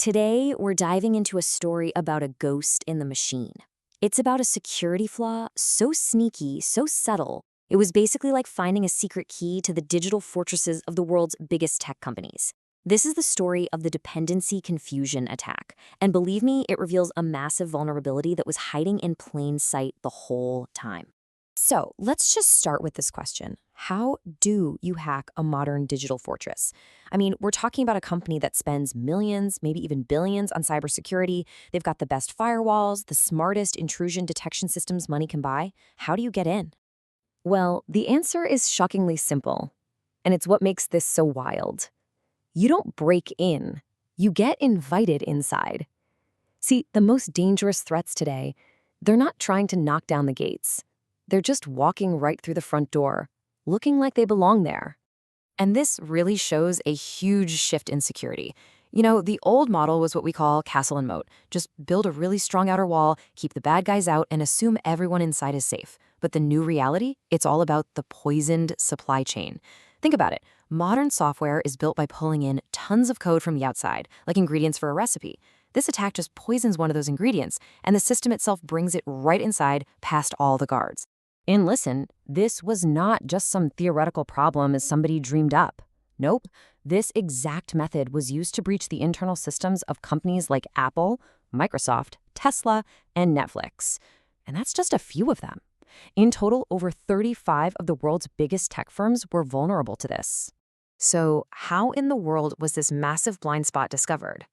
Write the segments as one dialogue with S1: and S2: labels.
S1: Today, we're diving into a story about a ghost in the machine. It's about a security flaw so sneaky, so subtle, it was basically like finding a secret key to the digital fortresses of the world's biggest tech companies. This is the story of the Dependency Confusion attack, and believe me, it reveals a massive vulnerability that was hiding in plain sight the whole time. So let's just start with this question. How do you hack a modern digital fortress? I mean, we're talking about a company that spends millions, maybe even billions on cybersecurity. They've got the best firewalls, the smartest intrusion detection systems money can buy. How do you get in? Well, the answer is shockingly simple, and it's what makes this so wild. You don't break in, you get invited inside. See, the most dangerous threats today, they're not trying to knock down the gates. They're just walking right through the front door, looking like they belong there. And this really shows a huge shift in security. You know, the old model was what we call castle and moat. Just build a really strong outer wall, keep the bad guys out, and assume everyone inside is safe. But the new reality, it's all about the poisoned supply chain. Think about it. Modern software is built by pulling in tons of code from the outside, like ingredients for a recipe. This attack just poisons one of those ingredients, and the system itself brings it right inside, past all the guards. And listen, this was not just some theoretical problem as somebody dreamed up. Nope, this exact method was used to breach the internal systems of companies like Apple, Microsoft, Tesla, and Netflix. And that's just a few of them. In total, over 35 of the world's biggest tech firms were vulnerable to this. So how in the world was this massive blind spot discovered?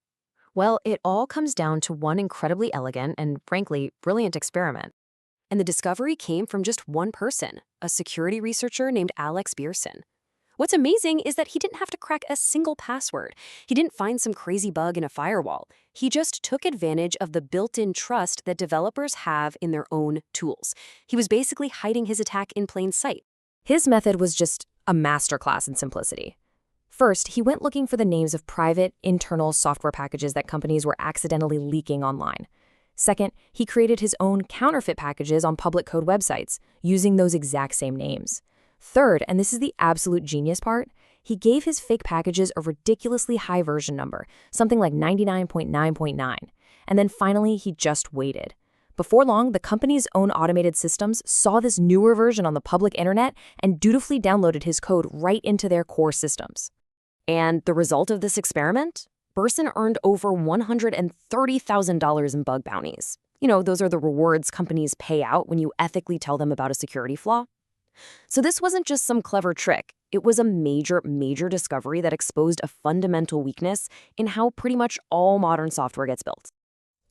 S1: Well, it all comes down to one incredibly elegant and, frankly, brilliant experiment. And the discovery came from just one person, a security researcher named Alex Birsan. What's amazing is that he didn't have to crack a single password. He didn't find some crazy bug in a firewall. He just took advantage of the built-in trust that developers have in their own tools. He was basically hiding his attack in plain sight. His method was just a masterclass in simplicity. First, he went looking for the names of private, internal software packages that companies were accidentally leaking online. Second, he created his own counterfeit packages on public code websites, using those exact same names. Third, and this is the absolute genius part, he gave his fake packages a ridiculously high version number, something like 99.9.9. And then finally, he just waited. Before long, the company's own automated systems saw this newer version on the public internet and dutifully downloaded his code right into their core systems. And the result of this experiment? Birsan earned over $130,000 in bug bounties. You know, those are the rewards companies pay out when you ethically tell them about a security flaw. So this wasn't just some clever trick. It was a major discovery that exposed a fundamental weakness in how pretty much all modern software gets built.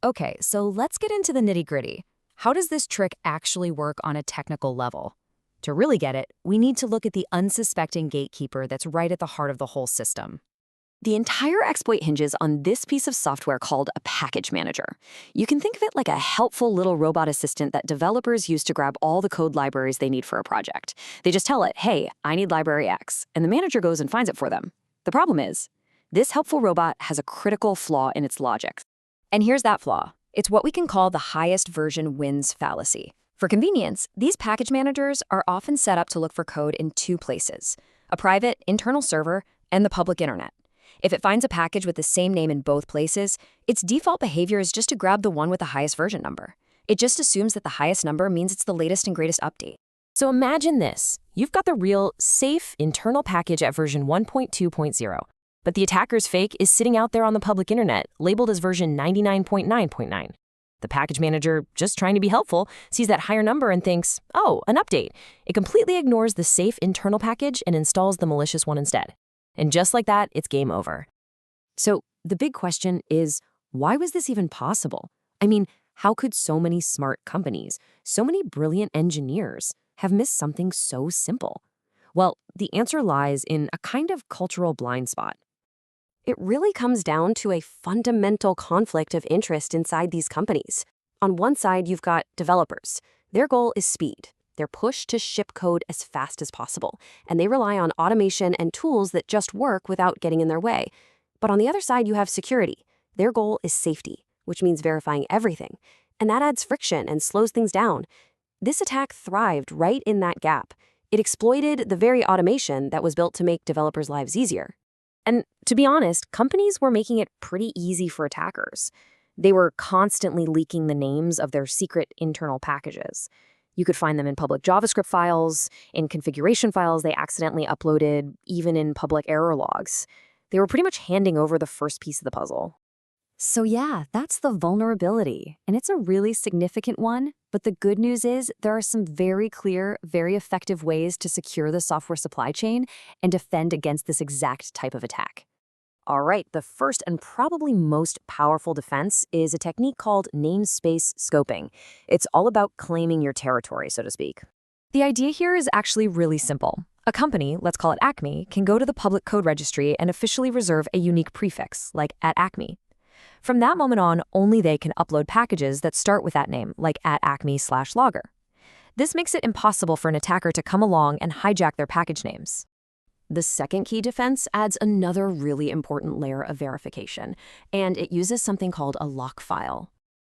S1: Okay, so let's get into the nitty-gritty. How does this trick actually work on a technical level? To really get it, we need to look at the unsuspecting gatekeeper that's right at the heart of the whole system. The entire exploit hinges on this piece of software called a package manager. You can think of it like a helpful little robot assistant that developers use to grab all the code libraries they need for a project. They just tell it, hey, I need library X, and the manager goes and finds it for them. The problem is, this helpful robot has a critical flaw in its logic. And here's that flaw. It's what we can call the highest version wins fallacy. For convenience, these package managers are often set up to look for code in two places, a private internal server and the public internet. If it finds a package with the same name in both places, its default behavior is just to grab the one with the highest version number. It just assumes that the highest number means it's the latest and greatest update. So imagine this. You've got the real, safe internal package at version 1.2.0, but the attacker's fake is sitting out there on the public internet, labeled as version 99.9.9. The package manager, just trying to be helpful, sees that higher number and thinks, oh, an update. It completely ignores the safe internal package and installs the malicious one instead. And just like that, it's game over. So the big question is, why was this even possible? I mean, how could so many smart companies, so many brilliant engineers have missed something so simple? Well, the answer lies in a kind of cultural blind spot. It really comes down to a fundamental conflict of interest inside these companies. On one side, you've got developers. Their goal is speed. They're pushed to ship code as fast as possible, and they rely on automation and tools that just work without getting in their way. But on the other side, you have security. Their goal is safety, which means verifying everything, and that adds friction and slows things down. This attack thrived right in that gap. It exploited the very automation that was built to make developers' lives easier. And to be honest, companies were making it pretty easy for attackers. They were constantly leaking the names of their secret internal packages. You could find them in public JavaScript files, in configuration files they accidentally uploaded, even in public error logs. They were pretty much handing over the first piece of the puzzle. So yeah, that's the vulnerability, and it's a really significant one, but the good news is there are some very clear, very effective ways to secure the software supply chain and defend against this exact type of attack. All right, the first and probably most powerful defense is a technique called namespace scoping. It's all about claiming your territory, so to speak. The idea here is actually really simple. A company, let's call it Acme, can go to the public code registry and officially reserve a unique prefix, like @Acme. From that moment on, only they can upload packages that start with that name, like @acme/logger. This makes it impossible for an attacker to come along and hijack their package names. The second key defense adds another really important layer of verification, and it uses something called a lock file.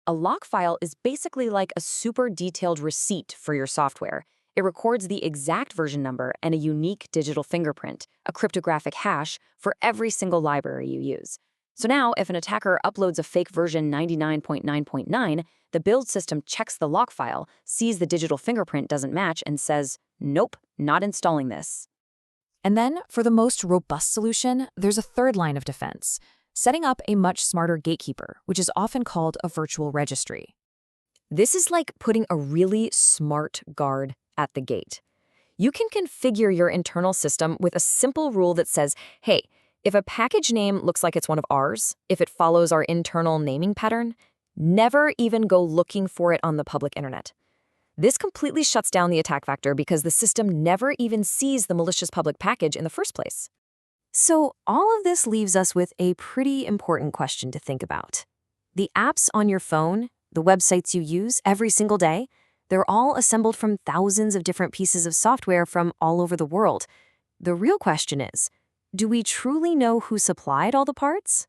S1: A lock file is basically like a super detailed receipt for your software. It records the exact version number and a unique digital fingerprint, a cryptographic hash, for every single library you use. So now, if an attacker uploads a fake version 99.9.9, the build system checks the lock file, sees the digital fingerprint doesn't match, and says, nope, not installing this. And then, for the most robust solution, there's a third line of defense, setting up a much smarter gatekeeper, which is often called a virtual registry. This is like putting a really smart guard at the gate. You can configure your internal system with a simple rule that says, hey, if a package name looks like it's one of ours, if it follows our internal naming pattern, never even go looking for it on the public internet. This completely shuts down the attack vector because the system never even sees the malicious public package in the first place. So all of this leaves us with a pretty important question to think about. The apps on your phone, the websites you use every single day, they're all assembled from thousands of different pieces of software from all over the world. The real question is, do we truly know who supplied all the parts?